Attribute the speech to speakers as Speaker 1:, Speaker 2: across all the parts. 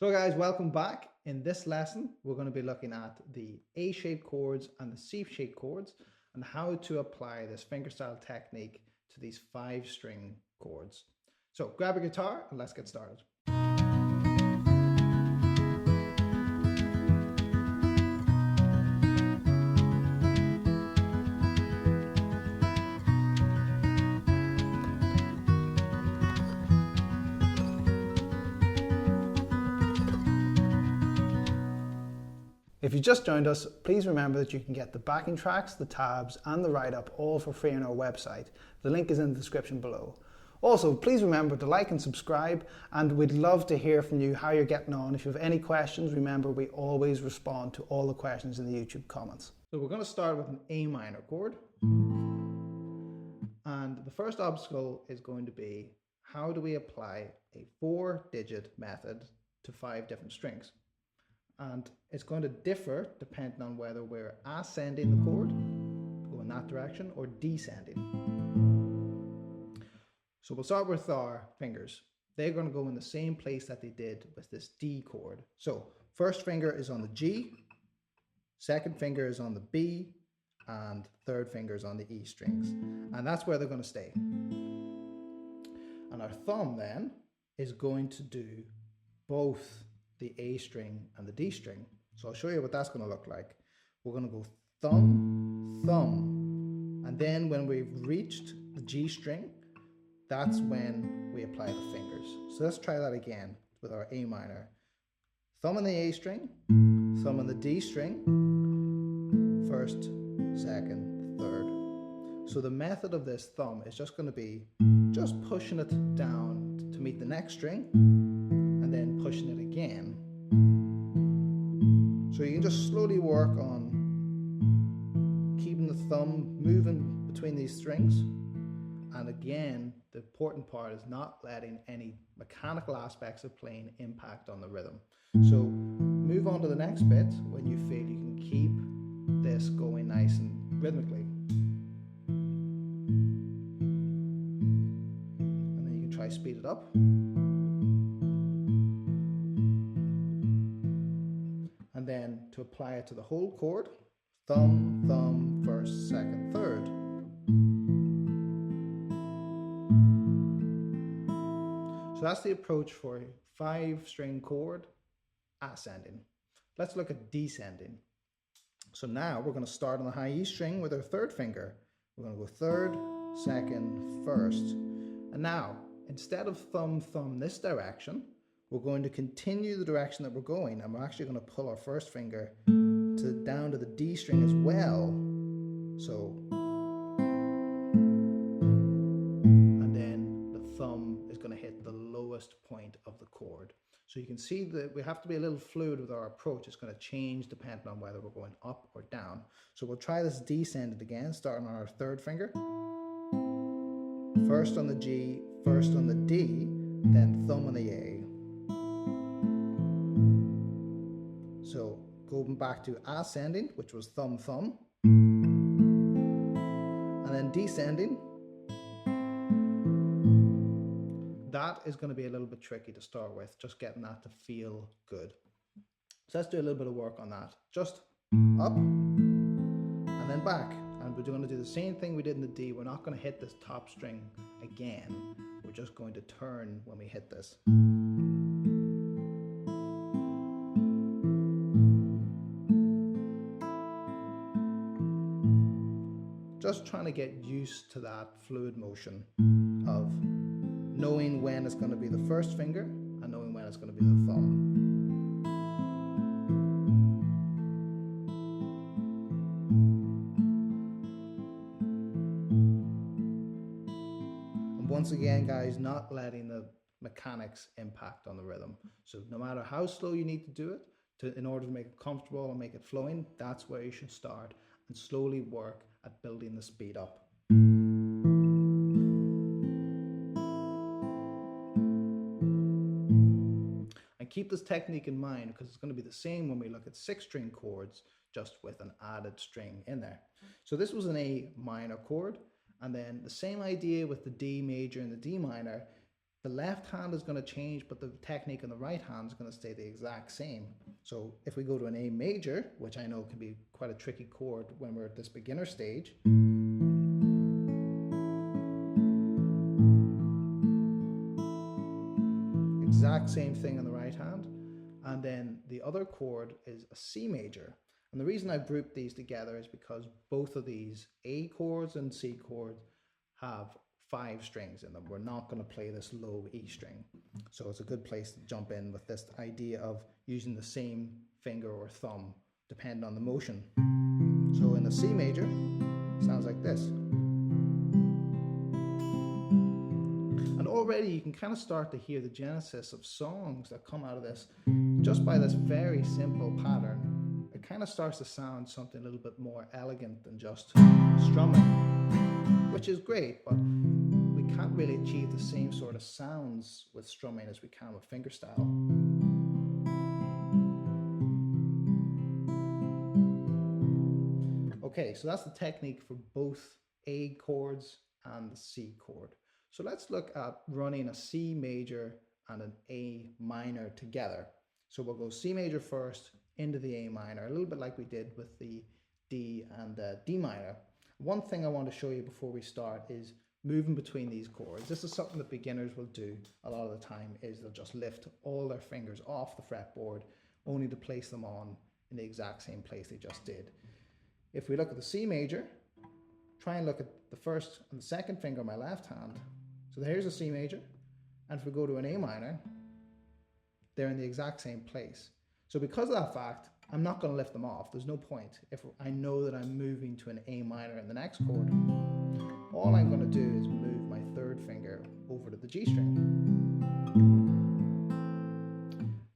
Speaker 1: So guys, welcome back. In this lesson, we're going to be looking at the A-shaped chords and the C-shaped chords and how to apply this fingerstyle technique to these 5-string chords. So grab a guitar and let's get started. If you just joined us, please remember that you can get the backing tracks, the tabs, and the write-up all for free on our website. The link is in the description below. Also, please remember to like and subscribe, and we'd love to hear from you how you're getting on. If you have any questions, remember we always respond to all the questions in the YouTube comments. So we're going to start with an A minor chord. And the first obstacle is going to be, how do we apply a 4-digit method to 5 different strings? And it's going to differ depending on whether we're ascending the chord, go in that direction, or descending. So we'll start with our fingers. They're going to go in the same place that they did with this D chord. So first finger is on the G, second finger is on the B, and third finger is on the E strings. And that's where they're going to stay. And our thumb then is going to do both the A string and the D string. So I'll show you what that's going to look like. We're going to go thumb, thumb, and then when we've reached the G string, that's when we apply the fingers. So let's try that again with our A minor. Thumb on the A string, thumb on the D string, first, second, third. So the method of this thumb is just going to be just pushing it down to meet the next string, and then pushing it again. So you can just slowly work on keeping the thumb moving between these strings. And again, the important part is not letting any mechanical aspects of playing impact on the rhythm. So move on to the next bit when you feel you can keep this going nice and rhythmically. And then you can try speed it up. And then to apply it to the whole chord, thumb, thumb, first, second, third. So that's the approach for a 5-string chord ascending. Let's look at descending. So now we're going to start on the high E string with our third finger. We're going to go third, second, first. And now, instead of thumb, thumb this direction, we're going to continue the direction that we're going, and we're actually going to pull our first finger down to the D string as well. So, and then the thumb is going to hit the lowest point of the chord. So you can see that we have to be a little fluid with our approach. It's going to change depending on whether we're going up or down. So we'll try this descended again, starting on our third finger. First on the G, first on the D, then thumb on the A. So going back to ascending, which was thumb, thumb, and then descending. That is going to be a little bit tricky to start with, just getting that to feel good. So let's do a little bit of work on that. Just up and then back. And we're going to do the same thing we did in the D. We're not going to hit this top string again. We're just going to turn when we hit this. Just trying to get used to that fluid motion of knowing when it's going to be the first finger and knowing when it's going to be the thumb. And once again, guys, not letting the mechanics impact on the rhythm. So no matter how slow you need to do it, in order to make it comfortable and make it flowing, that's where you should start, and slowly work at building the speed up. And keep this technique in mind, because it's going to be the same when we look at 6-string chords, just with an added string in there. So this was an A minor chord, and then the same idea with the D major and the D minor. The left hand is going to change, but the technique on the right hand is going to stay the exact same. So if we go to an A major, which I know can be quite a tricky chord when we're at this beginner stage, exact same thing on the right hand. And then the other chord is a C major. And the reason I've grouped these together is because both of these A chords and C chords have 5 strings in them. We're not going to play this low E string. So it's a good place to jump in with this idea of using the same finger or thumb depending on the motion. So in the C major, it sounds like this. And already you can kind of start to hear the genesis of songs that come out of this just by this very simple pattern. It kind of starts to sound something a little bit more elegant than just strumming, which is great, but we can't really achieve the same sort of sounds with strumming as we can with fingerstyle. Okay, so that's the technique for both A chords and the C chord. So let's look at running a C major and an A minor together. So we'll go C major first into the A minor, a little bit like we did with the D and the D minor. One thing I want to show you before we start is moving between these chords. This is something that beginners will do a lot of the time, is they'll just lift all their fingers off the fretboard only to place them on in the exact same place they just did. If we look at the C major, try and look at the first and the second finger on my left hand. So here's a C major, and if we go to an A minor, they're in the exact same place. So because of that fact, I'm not going to lift them off. There's no point. If I know that I'm moving to an A minor in the next chord, all I'm going to do is move my third finger over to the G string.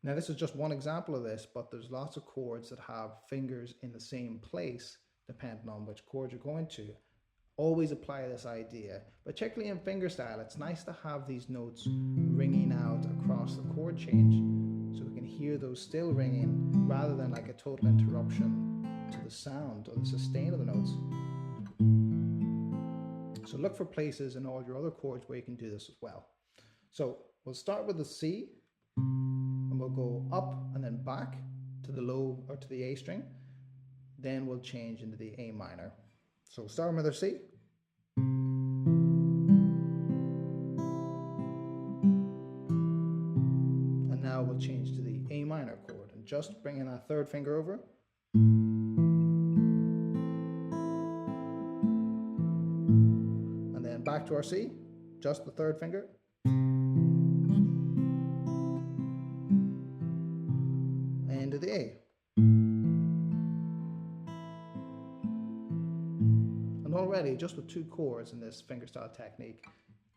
Speaker 1: Now this is just one example of this, but there's lots of chords that have fingers in the same place depending on which chord you're going to. Always apply this idea, particularly in fingerstyle. It's nice to have these notes ringing out across the chord change so we can hear those still ringing rather than like a total interruption to the sound or the sustain of the notes. So look for places in all your other chords where you can do this as well. So we'll start with the C and we'll go up and then back to the low or to the A string. Then we'll change into the A minor. So start with our C. And now we'll change to the A minor chord and just bring in that third finger over. And then back to our C, just the third finger. And to the A. And already, just with 2 chords in this fingerstyle technique,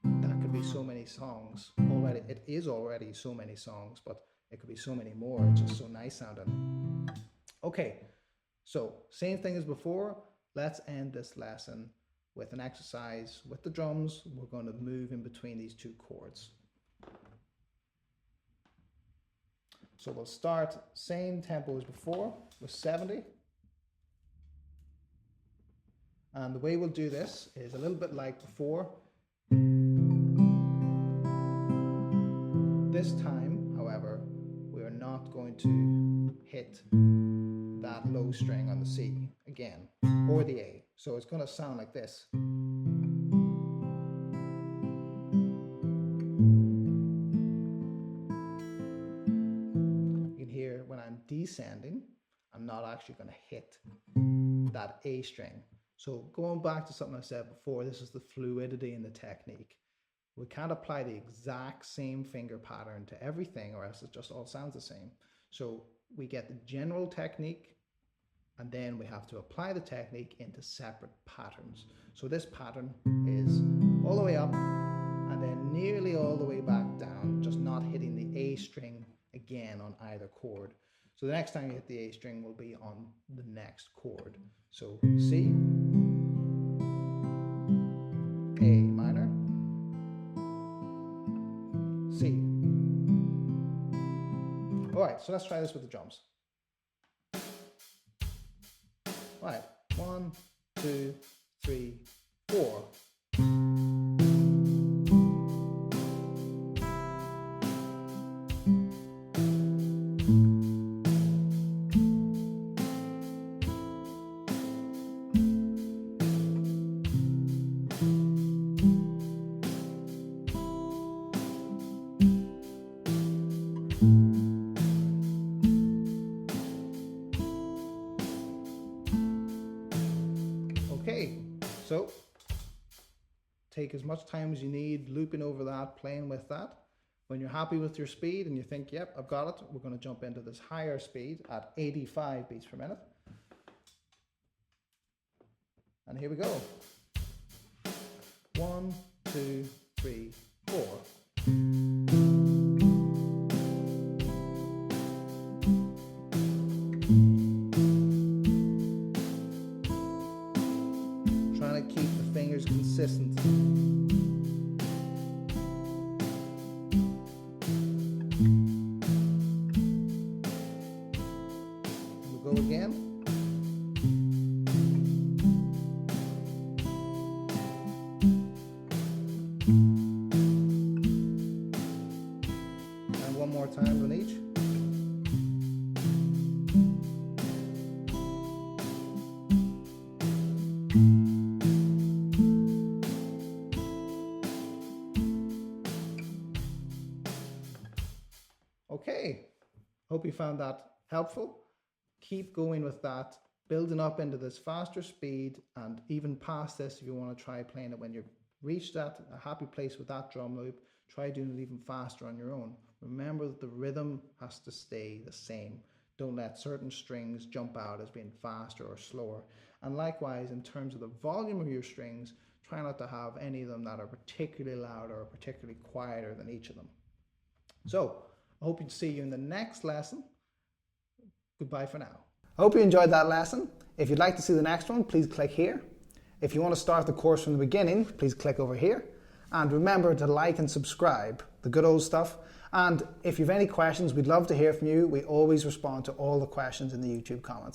Speaker 1: that could be so many songs. Already, it is already so many songs, but it could be so many more. It's just so nice sounding. Okay, so same thing as before. Let's end this lesson with an exercise with the drums. We're going to move in between these 2 chords. So we'll start same tempo as before with 70. And the way we'll do this is a little bit like before. This time, however, we are not going to hit that low string on the C again, or the A. So it's going to sound like this. You can hear when I'm descending, I'm not actually going to hit that A string. So going back to something I said before, this is the fluidity in the technique. We can't apply the exact same finger pattern to everything or else it just all sounds the same. So we get the general technique and then we have to apply the technique into separate patterns. So this pattern is all the way up and then nearly all the way back down, just not hitting the A string again on either chord. So the next time you hit the A string will be on the next chord. So C, A minor, C. Alright, so let's try this with the drums. Right, 1, 2, 3, 4. as much time as you need looping over that, playing with that. When you're happy with your speed and you think, yep, I've got it, we're going to jump into this higher speed at 85 beats per minute. And here we go. 1, 2, 3, 4. Trying to keep the fingers consistent. We'll go again. One more time on each. Okay, hope you found that helpful. Keep going with that, building up into this faster speed, and even past this if you want to try playing it when you've reached that a happy place with that drum loop. Try doing it even faster on your own. Remember that the rhythm has to stay the same. Don't let certain strings jump out as being faster or slower. And likewise, in terms of the volume of your strings, try not to have any of them that are particularly loud or particularly quieter than each of them. So, I hope to see you in the next lesson. Goodbye for now. I hope you enjoyed that lesson. If you'd like to see the next one, please click here. If you want to start the course from the beginning, please click over here. And remember to like and subscribe, the good old stuff. And if you have any questions, we'd love to hear from you. We always respond to all the questions in the YouTube comments.